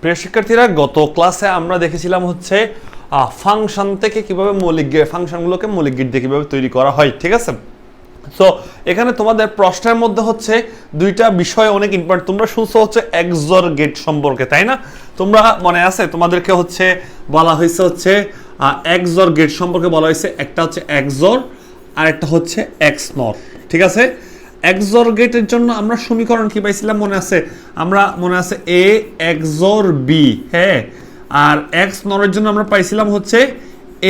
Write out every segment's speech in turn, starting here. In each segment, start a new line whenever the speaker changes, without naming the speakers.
প্রিয় শিক্ষার্থীরা, গত ক্লাসে আমরা দেখেছিলাম হচ্ছে ফাংশন থেকে কিভাবে মৌলিক ফাংশনগুলোকে মৌলিক গেট দিয়ে কিভাবে তৈরি করা হয়, ঠিক আছে। সো এখানে তোমাদের প্রশ্নের মধ্যে হচ্ছে দুইটা বিষয় অনেক ইম্পর্টেন্ট। তোমরা শুনছো হচ্ছে XOR গেট সম্পর্কে, তাই না? তোমরা মনে আছে তোমাদেরকে হচ্ছে বলা হয়েছে হচ্ছে XOR গেট সম্পর্কে বলা হয়েছে, একটা হচ্ছে XOR আর একটা হচ্ছে XNOR, ঠিক আছে। XOR গেটের জন্য আমরা সমীকরণ কি পাইছিলাম মনে আছে? আমরা মনে আছে A XOR B, হ্যাঁ। আর XNOR এর জন্য আমরা পাইছিলাম হচ্ছে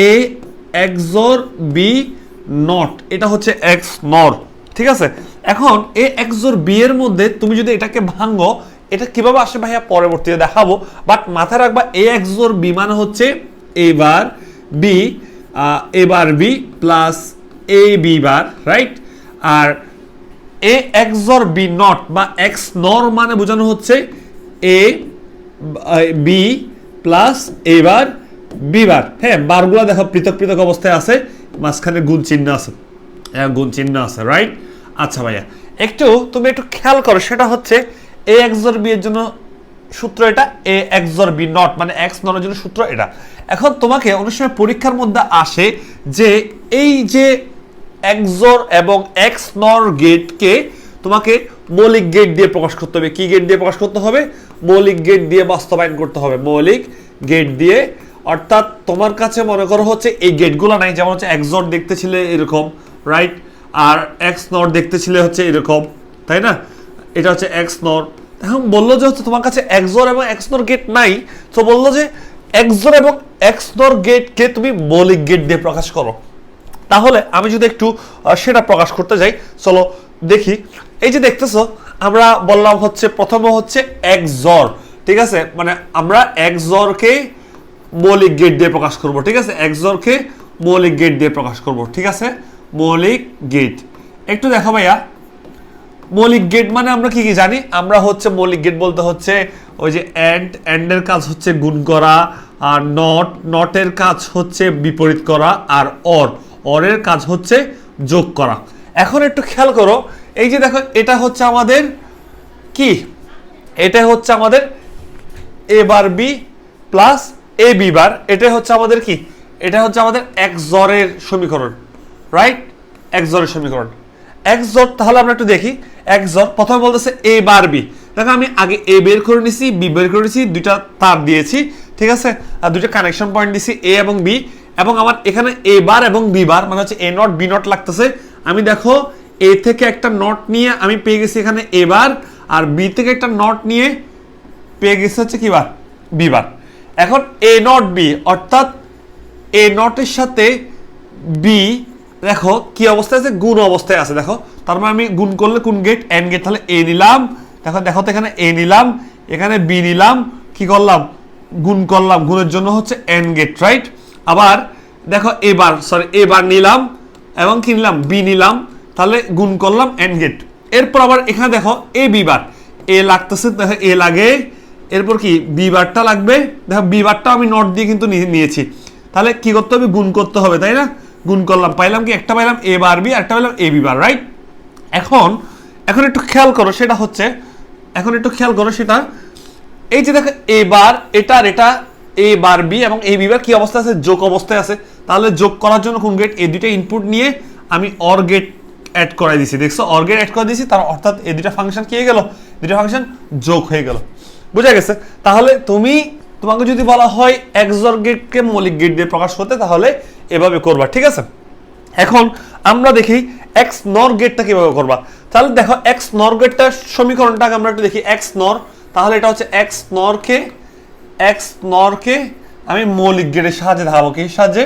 A XOR B নট, এটা হচ্ছে XNOR, ঠিক আছে। এখন A XOR B এর মধ্যে তুমি যদি এটাকে ভাঙো, এটা কিভাবে আসে ভাইয়া পরবর্তীতে দেখাবো, বাট মাথায় রাখবা A XOR B মানে হচ্ছে A bar B plus AB bar, right. আর A XOR B নট বা XNOR মানে বোঝানো হচ্ছে A B plus A bar B bar, হ্যাঁ। বারগুলো দেখো পৃথক পৃথক অবস্থায় আছে, মাঝখানে গুণ চিহ্ন আছে, রাইট। আচ্ছা ভাইয়া, তুমি একটু খেয়াল করো, সেটা হচ্ছে A XOR B এর জন্য সূত্র এটা, A XOR B নট মানে XNOR এর জন্য সূত্র এটা। এখন তোমাকে অনেক সময় পরীক্ষার মধ্যে আসে যে এই যে XOR এবং XNOR গেটকে তোমাকে মৌলিক গেট দিয়ে প্রকাশ করতে হবে। কি গেট দিয়ে প্রকাশ করতে হবে? মৌলিক গেট দিয়ে বাস্তবায়ন করতে হবে, মৌলিক গেট দিয়ে। অর্থাৎ তোমার কাছে মনে করো হচ্ছে এই গেটগুলো নাই, যেমন হচ্ছে XOR দেখতে ছিল এরকম, রাইট, আর XNOR দেখতে ছিল হচ্ছে এরকম, তাই না? এটা হচ্ছে XNOR। এখন বললো যে হচ্ছে তোমার কাছে XOR এবং XNOR গেট নাই, তো বললো যে XOR এবং XNOR গেটকে তুমি মৌলিক গেট দিয়ে প্রকাশ করো। তাহলে আমি যদি একটু সেটা প্রকাশ করতে যাই, চলো দেখি। এই যে দেখতেছো, আমরা বললাম হচ্ছে প্রথমে হচ্ছে XOR, ঠিক আছে, মানে আমরা XOR কে মৌলিক গেট দিয়ে প্রকাশ করব, ঠিক আছে। XOR কে মৌলিক গেট দিয়ে প্রকাশ করব, ঠিক আছে। মৌলিক গেট একটু দেখো ভাইয়া, মৌলিক গেট মানে আমরা কি কি জানি? আমরা হচ্ছে মৌলিক গেট বলতে হচ্ছে ওই যে এন্ড এর কাজ হচ্ছে গুণ করা, আর নট এর কাজ হচ্ছে বিপরীত করা, আর অর এর কাজ হচ্ছে যোগ করা। এখন একটু খেয়াল করো, এই যে দেখো, এটা হচ্ছে আমাদের কি? এটা হচ্ছে আমাদের A bar B plus AB বার, এটা হচ্ছে আমাদের কি? এটা হচ্ছে আমাদের XOR এর সমীকরণ, রাইট। XOR এর সমীকরণ XOR। তাহলে আমরা একটু দেখি XOR। প্রথমে বলতেছে A বার B, দেখো আমি আগে A বের করে নিছি, B বের করে নিছি, দুইটা তার দিয়েছি, ঠিক আছে, আর দুইটা কানেকশন পয়েন্ট দিছি A এবং B, এবং আমার এখানে A বার এবং B বার মানে হচ্ছে A নট B নট লাগতেছে। আমি দেখো A থেকে একটা নট নিয়ে আমি পেয়ে গেছি এখানে A বার, আর B থেকে একটা নট নিয়ে পেয়ে গেছি হচ্ছে কি বার? B বার। এখন A নট B, অর্থাৎ A নটের সাথে B দেখো কি অবস্থায় আছে? গুণ অবস্থায় আছে, দেখো। তার মানে আমি গুণ করলে কোন গেট? And gate. তাহলে A নিলাম, দেখো তো এখানে A নিলাম, এখানে B নিলাম, কি করলাম? গুণ করলাম, গুণের জন্য হচ্ছে এন্ড গেট, রাইট। আবার দেখো A বার নিলাম এবং কি নিলাম? B নিলাম, তাহলে গুণ করলাম এন্ড গেট। এরপর আবার এখানে দেখো A B বার, A লাগতেছে, দেখো A লাগে, এরপর কি B বারটা লাগবে, দেখো B বারটা আমি নট দিয়ে কিন্তু নিয়েছি, তাহলে কি করতে হবে? গুণ করতে হবে, তাই না? গুণ করলাম, পাইলাম কি? একটা পাইলাম A বার B, একটা পাইলাম AB বার, রাইট। এখন একটু খেয়াল করো, সেটা হচ্ছে সেটা এই যে দেখো A বার, এটা আর এটা A বার B এবং AB বার কি অবস্থায় আছে? যোগ অবস্থায় আছে। তাহলে যোগ করার জন্য কোন গেট? এই দুইটা ইনপুট নিয়ে আমি অর গেট অ্যাড করাই দিছি, দেখছো? অর গেট অ্যাড করে দিছি, তার অর্থাৎ এই দুইটা ফাংশন কি হয়ে গেল? দুইটা ফাংশন যোগ হয়ে গেল, বুঝা গেছে? তাহলে তোমাকে যদি বলা হয় XOR গেটকে মৌলিক গেট দিয়ে প্রকাশ করতে, তাহলে এভাবে করবা, ঠিক আছে। এখন আমরা দেখি XNOR গেটটা কিভাবে করবা। তাহলে দেখো XNOR গেটটার সমীকরণটাকে আমরা একটু দেখি। XNOR, তাহলে এটা হচ্ছে XNOR কে আমি মৌলিক গেটের সাহায্যে দেখাবো। কি সাহায্যে?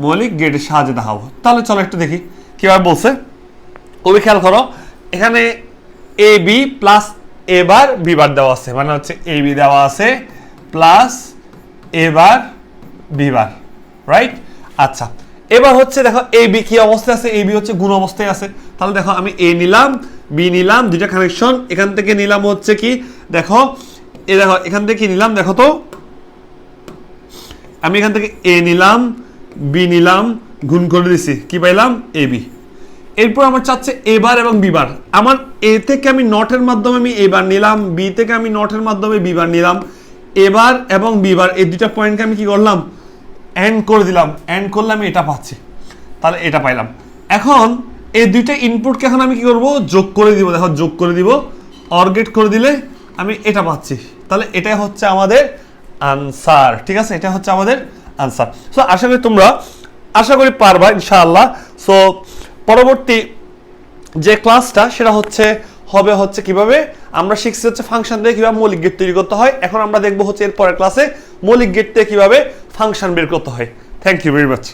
মৌলিক গেটের সাহায্যে দেখাবো। তাহলে চলো একটু দেখি কিভাবে বলছে। খুবই খেয়াল করো, এখানে AB plus A bar B বার দেওয়া আছে, মানে হচ্ছে AB দেওয়া আছে plus A bar B bar, right. আচ্ছা, এবার হচ্ছে দেখো AB কি অবস্থায় আছে? AB হচ্ছে গুণ অবস্থায় আছে। তাহলে দেখো আমি A নিলাম, B নিলাম, দুইটা কানেকশন, এখান থেকে নিলাম হচ্ছে কি? দেখো এখান থেকে কি নিলাম? দেখো তো, আমি এখান থেকে A নিলাম, B নিলাম, গুণ করে দিছি, কি পাইলাম? AB। এরপর আমার চাচ্ছে এ বার এবং বি বার। আমার এ থেকে আমি নটের মাধ্যমে আমি এ বার নিলাম, বি থেকে আমি নটের মাধ্যমে বি বার নিলাম, এ বার এবং বি বার এই দুইটা পয়েন্টকে আমি কি করলাম, এন্ড করে দিলাম। এন্ড করলে আমি এটা পাচ্ছি, তাহলে এটা পাইলাম। এখন এই দুইটা ইনপুটকে এখন আমি কি করব, যোগ করে দিব। দেখো যোগ করে দিব, অর গেট করে দিলে আমি এটা পাচ্ছি। তাহলে এটাই হচ্ছে আমাদের আনসার। ঠিক আছে, এটা হচ্ছে আমাদের আনসার। সো আশা করি পারবা ইনশাআল্লাহ। সো পরবর্তী যে ক্লাসটা সেটা হবে কিভাবে আমরা শিখছি হচ্ছে ফাংশন দিয়ে কিভাবে মৌলিক গেট তৈরি করতে হয়। এখন আমরা দেখবো হচ্ছে এর পরের ক্লাসে মৌলিক গেট দিয়ে কিভাবে ফাংশন বের করতে হয়। Thank you very much.